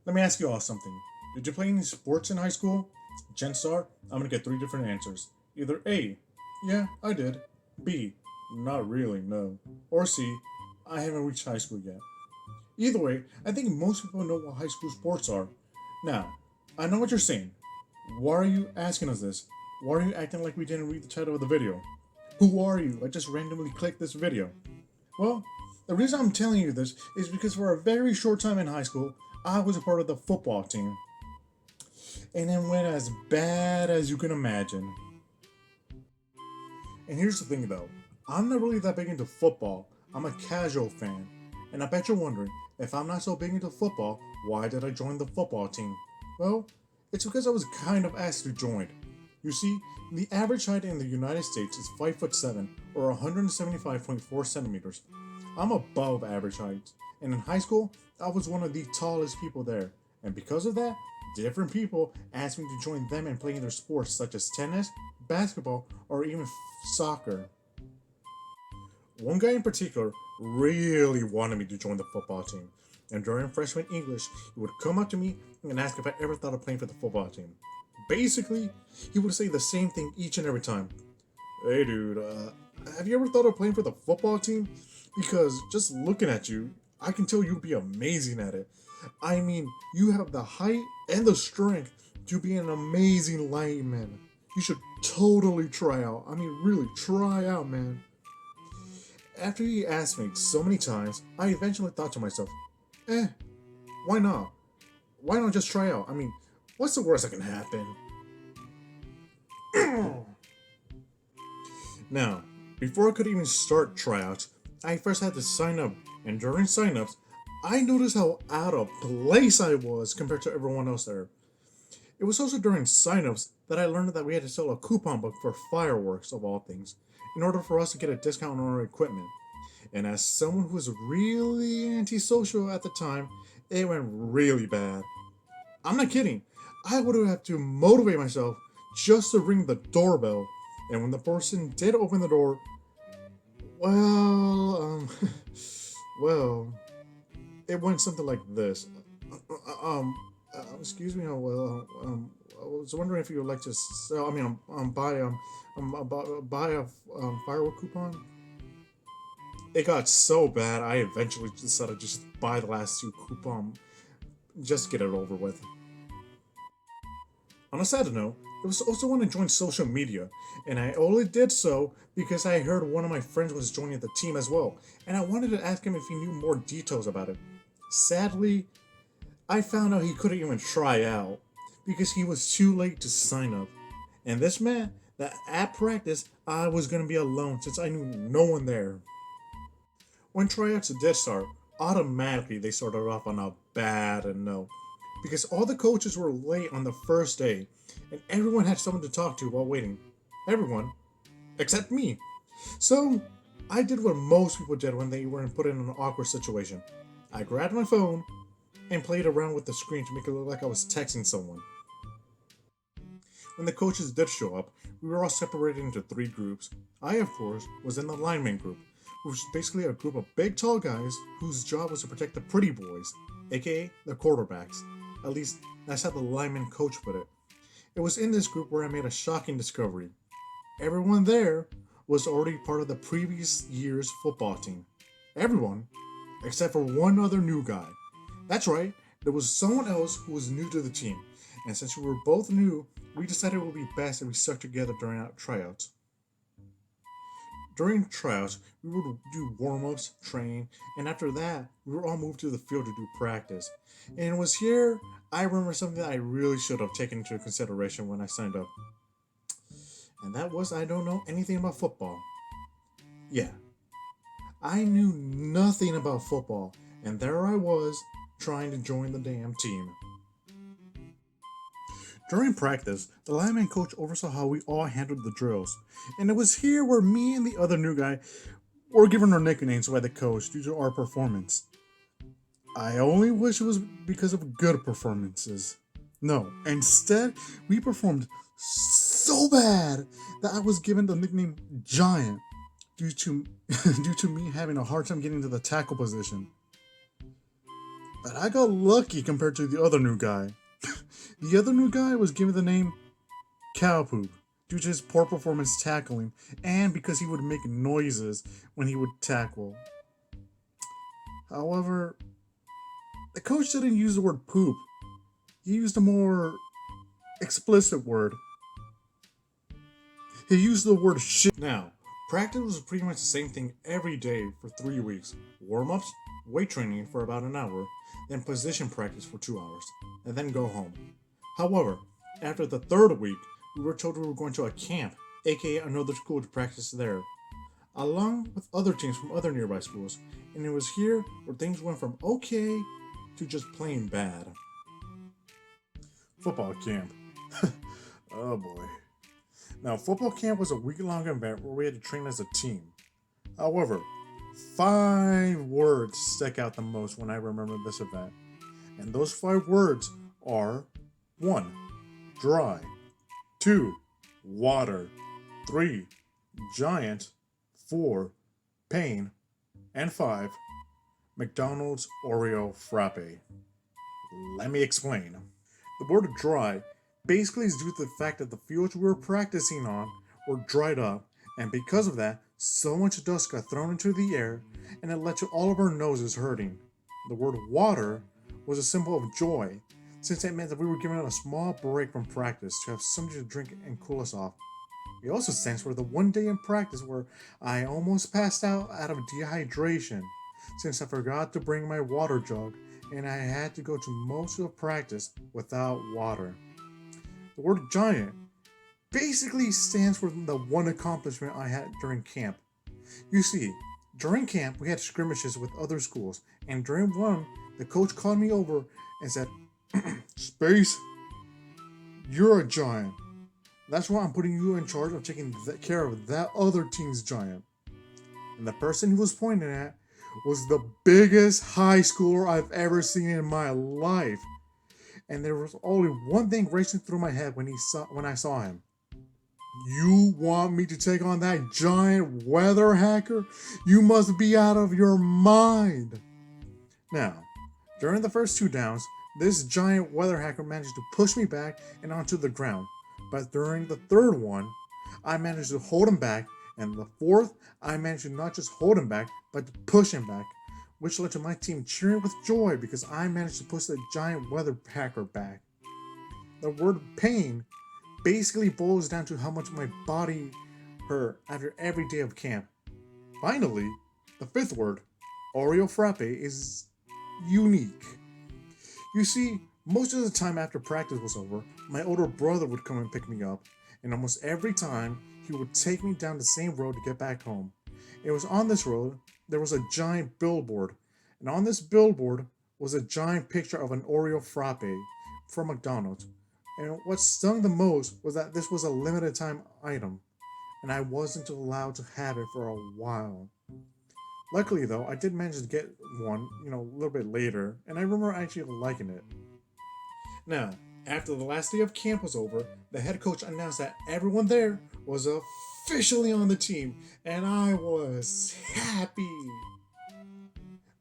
Let me ask you all something. Did you play any sports in high school? Chances are, I'm gonna get three different answers. Either A, yeah, I did. B, not really, no. Or C, I haven't reached high school yet. Either way, I think most people know what high school sports are. Now, I know what you're saying. Why are you asking us this? Why are you acting like we didn't read the title of the video? Who are you? I just randomly clicked this video. Well, the reason I'm telling you this is because for a very short time in high school, I was a part of the football team. And it went as bad as you can imagine. And here's the thing though, I'm not really that big into football. I'm a casual fan. And I bet you're wondering, if I'm not so big into football, why did I join the football team? Well, it's because I was kind of asked to join. You see, the average height in the United States is 5'7" or 175.4 centimeters. I'm above average height, and in high school, I was one of the tallest people there. And because of that, different people asked me to join them and play in their sports such as tennis, basketball, or even soccer. One guy in particular really wanted me to join the football team, and during freshman English, he would come up to me and ask if I ever thought of playing for the football team. Basically, he would say the same thing each and every time. Hey, dude, have you ever thought of playing for the football team? Because just looking at you, I can tell you'd be amazing at it. I mean, you have the height and the strength to be an amazing lineman. You should totally try out. I mean, really, try out, man. After he asked me so many times, I eventually thought to myself, eh, why not? Why not just try out? I mean, what's the worst that can happen? Now, before I could even start tryouts, I first had to sign up, and during signups, I noticed how out of place I was compared to everyone else there. It was also during signups that I learned that we had to sell a coupon book for fireworks, of all things, in order for us to get a discount on our equipment. And as someone who was really antisocial at the time, it went really bad. I'm not kidding. I would have to motivate myself just to ring the doorbell. And when the person did open the door, well, well, it went something like this. Excuse me. I was wondering if you would like to sell. I mean, buy a firework coupon. It got so bad, I eventually decided to just buy the last two coupon, just get it over with. On a sad note, it was also when I joined social media, and I only did so because I heard one of my friends was joining the team as well, and I wanted to ask him if he knew more details about it. Sadly, I found out he couldn't even try out because he was too late to sign up. And this meant that at practice, I was going to be alone since I knew no one there. When tryouts did start, automatically they started off on a bad note because all the coaches were late on the first day and everyone had someone to talk to while waiting. Everyone, except me. So I did what most people did when they were put in an awkward situation. I grabbed my phone and played around with the screen to make it look like I was texting someone. When the coaches did show up, we were all separated into three groups. I, of course, was in the lineman group, which was basically a group of big, tall guys whose job was to protect the pretty boys, aka the quarterbacks. At least, that's how the lineman coach put it. It was in this group where I made a shocking discovery. Everyone there was already part of the previous year's football team. Everyone, except for one other new guy. That's right, there was someone else who was new to the team, and since we were both new, we decided it would be best if we stuck together during our tryouts. During tryouts, we would do warm ups, train, and after that, we were all moved to the field to do practice. And it was here I remember something that I really should have taken into consideration when I signed up, and that was I don't know anything about football. Yeah, I knew nothing about football, and there I was trying to join the damn team. During practice, the lineman coach oversaw how we all handled the drills, and it was here where me and the other new guy were given our nicknames by the coach due to our performance. I only wish it was because of good performances. No, instead, we performed so bad that I was given the nickname Giant due to due to me having a hard time getting to the tackle position. But I got lucky compared to the other new guy. The other new guy was given the name Cowpoop due to his poor performance tackling and because he would make noises when he would tackle. However, the coach didn't use the word poop. He used a more explicit word. He used the word shit. Now, practice was pretty much the same thing every day for 3 weeks. Warm-ups, weight training for about an hour, then position practice for 2 hours, and then go home. However, after the third week, we were told we were going to a camp, aka another school to practice there, along with other teams from other nearby schools, and it was here where things went from okay to just plain bad. Football camp. Oh boy. Now, football camp was a week-long event where we had to train as a team. However, 5 words stick out the most when I remember this event. And those 5 words are 1. Dry. 2. Water. 3. Giant. 4. Pain. And 5. McDonald's Oreo Frappe. Let me explain. The word dry basically is due to the fact that the fields we were practicing on were dried up, and because of that, so much dust got thrown into the air, and it led to all of our noses hurting. The word water was a symbol of joy, since it meant that we were given a small break from practice to have something to drink and cool us off. It also stands for the one day in practice where I almost passed out of dehydration, since I forgot to bring my water jug, and I had to go to most of the practice without water. The word giant basically stands for the one accomplishment I had during camp. You see, during camp we had skirmishes with other schools, and during one, the coach called me over and said, Space, you're a giant. That's why I'm putting you in charge of taking care of that other team's giant. And the person he was pointing at was the biggest high schooler I've ever seen in my life. And there was only one thing racing through my head when I saw him. You want me to take on that giant weather hacker? You must be out of your mind. Now, during the first 2 downs, this giant weather hacker managed to push me back and onto the ground. But during the third one, I managed to hold him back, and the fourth, I managed to not just hold him back, but to push him back, which led to my team cheering with joy because I managed to push the giant weather hacker back. The word pain basically boils down to how much my body hurt after every day of camp. Finally, the 5th word, Oreo Frappe, is unique. You see, most of the time after practice was over, my older brother would come and pick me up, and almost every time he would take me down the same road to get back home. It was on this road there was a giant billboard, and on this billboard was a giant picture of an Oreo Frappe from McDonald's. And what stung the most was that this was a limited time item, and I wasn't allowed to have it for a while. Luckily though, I did manage to get one, a little bit later, and I remember actually liking it. Now, after the last day of camp was over, the head coach announced that everyone there was officially on the team, and I was happy.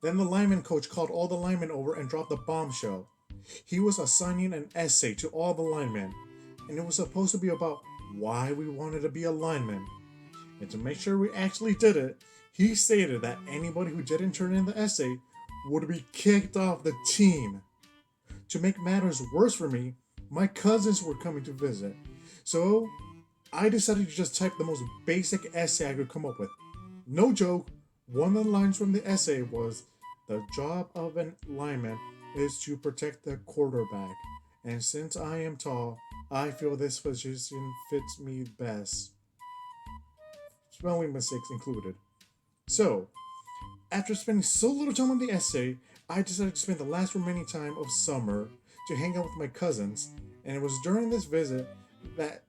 Then the lineman coach called all the linemen over and dropped the bombshell. He was assigning an essay to all the linemen, and it was supposed to be about why we wanted to be a lineman. And to make sure we actually did it, he stated that anybody who didn't turn in the essay would be kicked off the team. To make matters worse for me, my cousins were coming to visit, so I decided to just type the most basic essay I could come up with. No joke, one of the lines from the essay was, "The job of a lineman is to protect the quarterback, and since I am tall, I feel this position fits me best." Spelling mistakes included. So, after spending so little time on the essay, I decided to spend the last remaining time of summer to hang out with my cousins, and it was during this visit that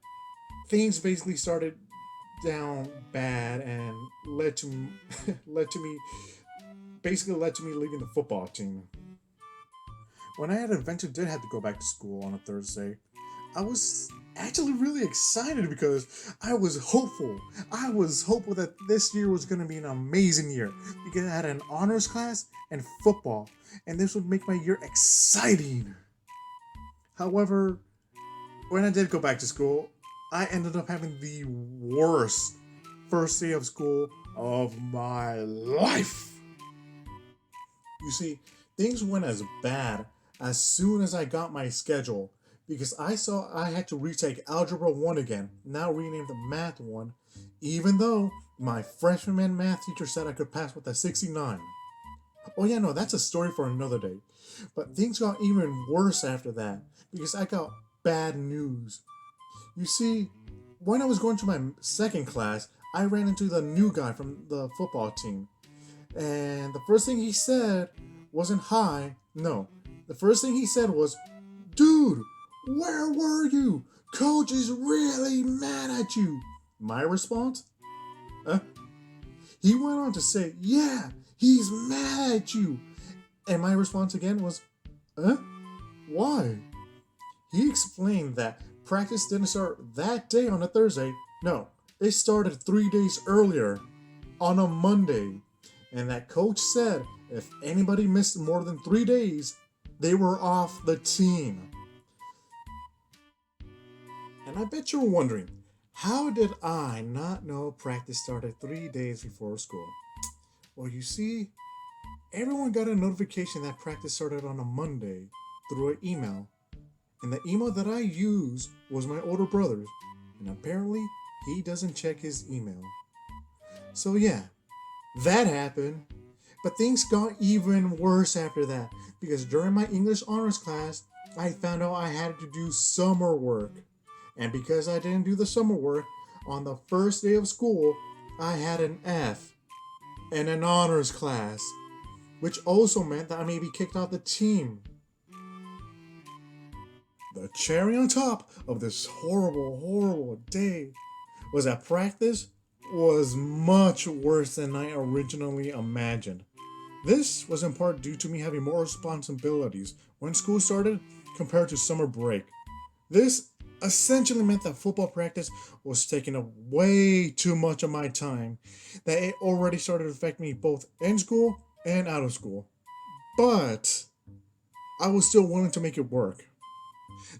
things basically started down bad and led to me leaving the football team. When I had eventually did have to go back to school on a Thursday, I was actually really excited because I was hopeful. I was hopeful that this year was going to be an amazing year because I had an honors class and football, and this would make my year exciting. However, when I did go back to school, I ended up having the worst first day of school of my life. You see, things went as bad as soon as I got my schedule because I saw I had to retake Algebra 1 again, now renamed Math 1, even though my freshman math teacher said I could pass with a 69. Oh, yeah, no, that's a story for another day. But things got even worse after that because I got bad news. You see, when I was going to my second class, I ran into the new guy from the football team. And the first thing he said wasn't hi. No. The first thing he said was, "Dude, where were you? Coach is really mad at you." My response? Huh? He went on to say, "Yeah, he's mad at you." And my response again was, "Huh? Why?" He explained that practice didn't start that day on a Thursday. No, it started 3 days earlier on a Monday. And that coach said if anybody missed more than 3 days, they were off the team. And I bet you're wondering, how did I not know practice started 3 days before school? Well, you see, everyone got a notification that practice started on a Monday through an email. And the email that I used was my older brother's. And apparently, he doesn't check his email. So, yeah, that happened. But things got even worse after that because during my English honors class, I found out I had to do summer work. And because I didn't do the summer work, on the first day of school, I had an F in an honors class, which also meant that I may be kicked off the team. The cherry on top of this horrible, horrible day was that practice was much worse than I originally imagined. This was in part due to me having more responsibilities when school started compared to summer break. This essentially meant that football practice was taking up way too much of my time, that it already started to affect me both in school and out of school. But I was still willing to make it work.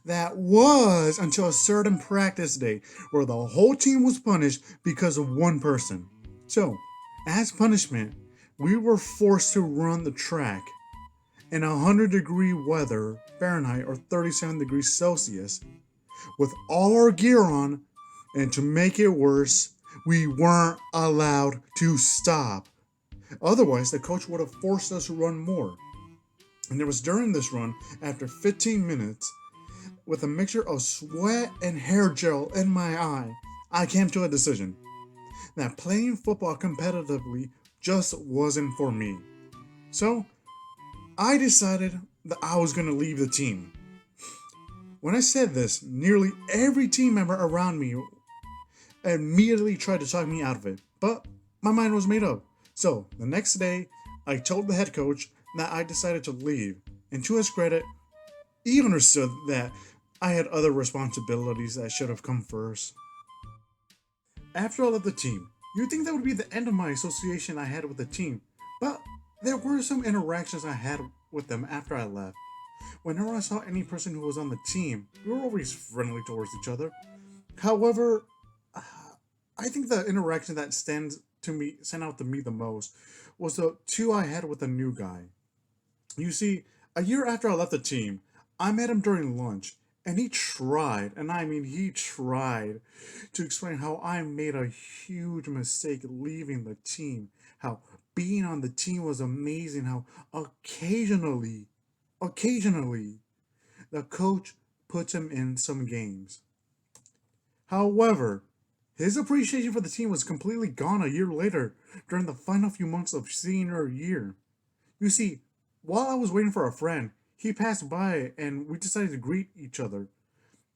That was until a certain practice day where the whole team was punished because of one person. So, as punishment, we were forced to run the track in 100-degree weather, Fahrenheit, or 37 degrees Celsius, with all our gear on, and to make it worse, we weren't allowed to stop. Otherwise, the coach would have forced us to run more. And it was during this run, after 15 minutes, with a mixture of sweat and hair gel in my eye, I came to a decision that playing football competitively just wasn't for me. So, I decided that I was going to leave the team. When I said this, nearly every team member around me immediately tried to talk me out of it, but my mind was made up. So, the next day, I told the head coach that I decided to leave, and to his credit, he understood that I had other responsibilities that should have come first. After I left the team, you'd think that would be the end of my association I had with the team, but there were some interactions I had with them after I left. Whenever I saw any person who was on the team, we were always friendly towards each other. However, I think the interaction that stand out to me the most was the two I had with the new guy. You see, a year after I left the team, I met him during lunch, and he tried, and I mean he tried, to explain how I made a huge mistake leaving the team, how being on the team was amazing, how occasionally, the coach puts him in some games. However, his appreciation for the team was completely gone a year later during the final few months of senior year. You see, while I was waiting for a friend, he passed by and we decided to greet each other.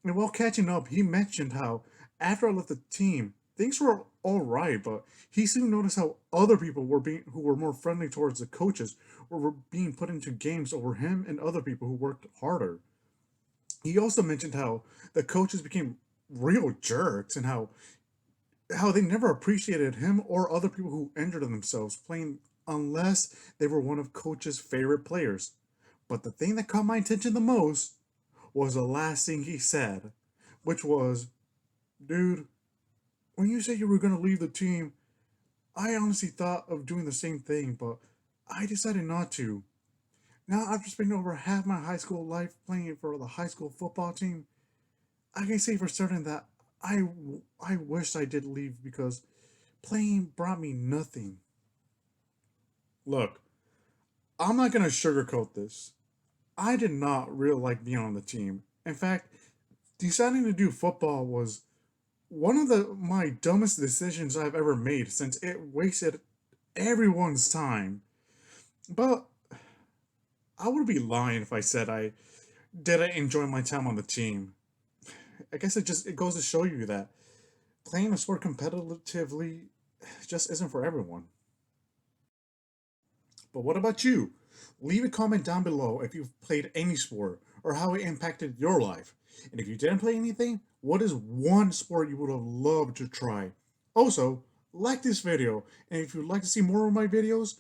And while catching up, he mentioned how after I left the team, things were all right, but he soon noticed how other people who were more friendly towards the coaches were being put into games over him and other people who worked harder. He also mentioned how the coaches became real jerks and how they never appreciated him or other people who injured themselves playing unless they were one of coach's favorite players. But the thing that caught my attention the most was the last thing he said, which was, dude, when you said you were going to leave the team, I honestly thought of doing the same thing, but I decided not to. Now, after spending over half my high school life playing for the high school football team, I can say for certain that I wished I did leave because playing brought me nothing. Look, I'm not gonna sugarcoat this. I did not really like being on the team. In fact, deciding to do football was one of the my dumbest decisions I've ever made since it wasted everyone's time. But I would be lying if I said I didn't enjoy my time on the team. I guess it goes to show you that playing a sport competitively just isn't for everyone. But what about you? Leave a comment down below if you've played any sport or how it impacted your life. And if you didn't play anything, what is one sport you would have loved to try? Also, like this video, and if you'd like to see more of my videos,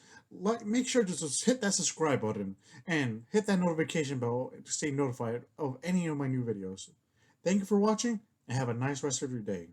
make sure to just hit that subscribe button and hit that notification bell to stay notified of any of my new videos. Thank you for watching and have a nice rest of your day.